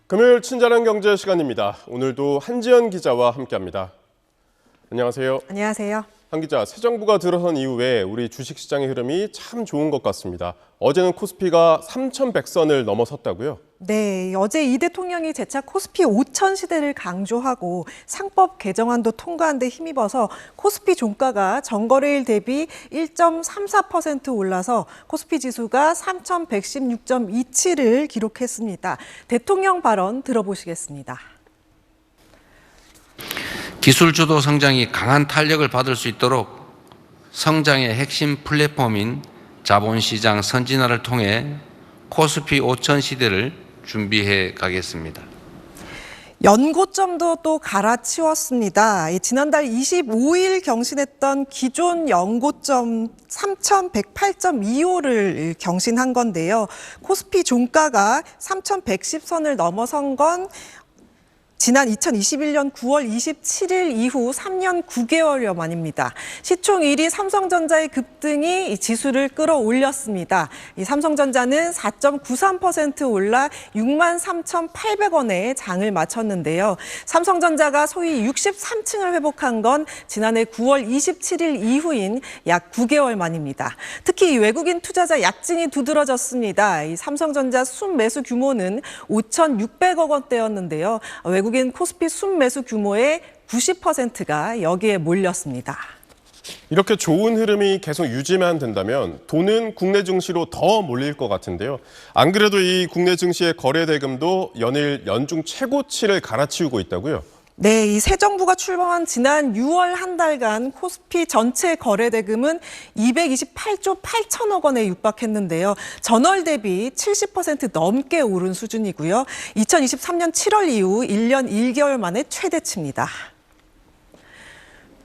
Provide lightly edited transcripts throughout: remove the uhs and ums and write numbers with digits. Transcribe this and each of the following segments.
금요일 친절한 경제 시간입니다. 오늘도 한지연 기자와 함께합니다. 안녕하세요. 안녕하세요. 한 기자, 새 정부가 들어선 이후에 우리 주식시장의 흐름이 참 좋은 것 같습니다. 어제는 코스피가 3,100선을 넘어섰다고요? 네, 어제 이 대통령이 재차 코스피 5천 시대를 강조하고 상법 개정안도 통과한 데 힘입어서 코스피 종가가 전거래일 대비 1.34% 올라서 코스피 지수가 3,116.27을 기록했습니다. 대통령 발언 들어보시겠습니다. 기술주도 성장이 강한 탄력을 받을 수 있도록 성장의 핵심 플랫폼인 자본시장 선진화를 통해 코스피 5천 시대를 준비해 가겠습니다. 연고점도 또 갈아치웠습니다. 지난달 25일 경신했던 기존 연고점 3,108.25를 경신한 건데요. 코스피 종가가 3,110선을 넘어선 건 지난 2021년 9월 27일 이후 3년 9개월여 만입니다. 시총 1위 삼성전자의 급등이 이 지수를 끌어올렸습니다. 이 삼성전자는 4.93% 올라 63,800원에 장을 마쳤는데요. 삼성전자가 소위 63층을 회복한 건 지난해 9월 27일 이후인 약 9개월 만입니다. 특히 외국인 투자자 약진이 두드러졌습니다. 이 삼성전자 순매수 규모는 5,600억 원대였는데요. 외국인 코스피 순매수 규모의 90%가 여기에 몰렸습니다. 이렇게 좋은 흐름이 계속 유지만 된다면 돈은 국내 증시로 더 몰릴 것 같은데요. 안 그래도 이 국내 증시의 거래 대금도 연일 연중 최고치를 갈아치우고 있다고요? 네, 이 새 정부가 출범한 지난 6월 한 달간 코스피 전체 거래 대금은 228조 8천억 원에 육박했는데요. 전월 대비 70% 넘게 오른 수준이고요. 2023년 7월 이후 1년 1개월 만에 최대치입니다.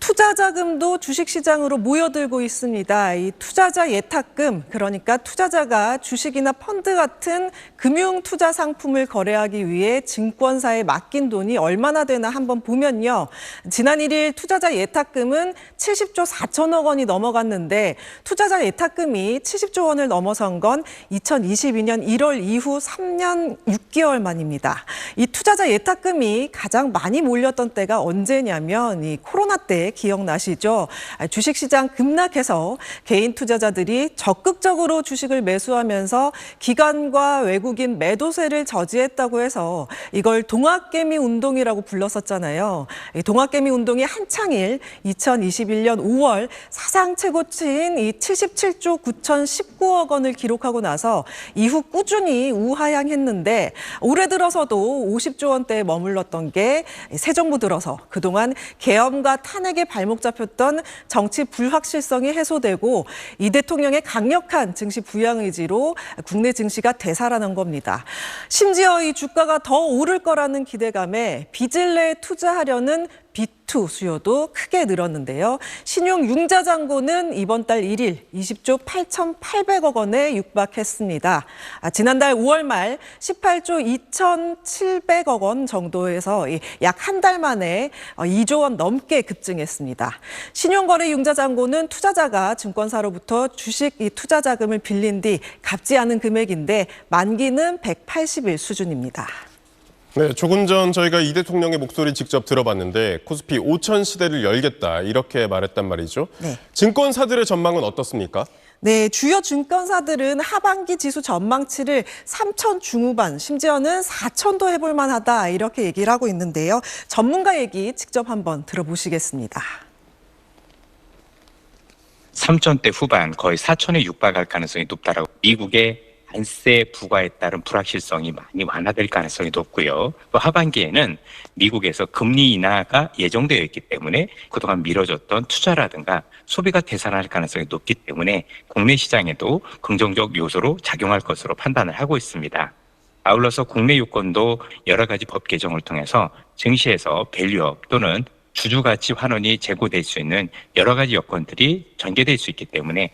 투자 자금도 주식시장으로 모여들고 있습니다. 이 투자자 예탁금, 그러니까 투자자가 주식이나 펀드 같은 금융 투자 상품을 거래하기 위해 증권사에 맡긴 돈이 얼마나 되나 한번 보면요. 지난 1일 투자자 예탁금은 70조 4천억 원이 넘어갔는데 투자자 예탁금이 70조 원을 넘어선 건 2022년 1월 이후 3년 6개월 만입니다. 이 투자자 예탁금이 가장 많이 몰렸던 때가 언제냐면 이 코로나 때 기억나시죠? 주식시장 급락해서 개인 투자자들이 적극적으로 주식을 매수하면서 기관과 외국인 매도세를 저지했다고 해서 이걸 동학개미 운동이라고 불렀었잖아요. 이 동학개미 운동이 한창일 2021년 5월 사상 최고치인 이 77조 9,019억 원을 기록하고 나서 이후 꾸준히 우하향했는데 올해 들어서도 50조 원대에 머물렀던 게 새 정부 들어서 그동안 계엄과 탄핵에 발목 잡혔던 정치 불확실성이 해소되고 이 대통령의 강력한 증시 부양 의지로 국내 증시가 되살아난 겁니다. 심지어 이 주가가 더 오를 거라는 기대감에 빚을 내 투자하려는 B2 수요도 크게 늘었는데요. 신용 융자 잔고는 이번 달 1일 20조 8,800억 원에 육박했습니다. 지난달 5월 말 18조 2,700억 원 정도에서 약 한 달 만에 2조 원 넘게 급증했습니다. 신용거래 융자 잔고는 투자자가 증권사로부터 주식 투자 자금을 빌린 뒤 갚지 않은 금액인데 만기는 180일 수준입니다. 네, 조금 전 저희가 이 대통령의 목소리 직접 들어봤는데 코스피 5천 시대를 열겠다 이렇게 말했단 말이죠. 네. 증권사들의 전망은 어떻습니까? 네, 주요 증권사들은 하반기 지수 전망치를 3천 중후반, 심지어는 4천도 해볼 만하다 이렇게 얘기를 하고 있는데요. 전문가 얘기 직접 한번 들어보시겠습니다. 3천대 후반 거의 4천에 육박할 가능성이 높다라고 미국의 관세 부과에 따른 불확실성이 많이 완화될 가능성이 높고요. 또 하반기에는 미국에서 금리 인하가 예정되어 있기 때문에 그동안 미뤄졌던 투자라든가 소비가 되살아날 가능성이 높기 때문에 국내 시장에도 긍정적 요소로 작용할 것으로 판단을 하고 있습니다. 아울러서 국내 유권도 여러 가지 법 개정을 통해서 증시에서 밸류업 또는 주주가치 환원이 제고될 수 있는 여러 가지 여건들이 전개될 수 있기 때문에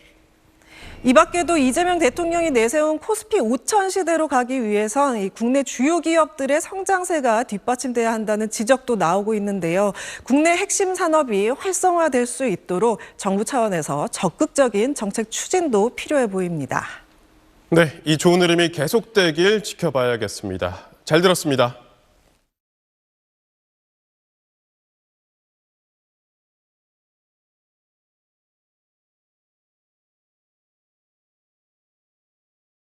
이 밖에도 이재명 대통령이 내세운 코스피 5천 시대로 가기 위해선 이 국내 주요 기업들의 성장세가 뒷받침돼야 한다는 지적도 나오고 있는데요. 국내 핵심 산업이 활성화될 수 있도록 정부 차원에서 적극적인 정책 추진도 필요해 보입니다. 네, 이 좋은 흐름이 계속되길 지켜봐야겠습니다. 잘 들었습니다.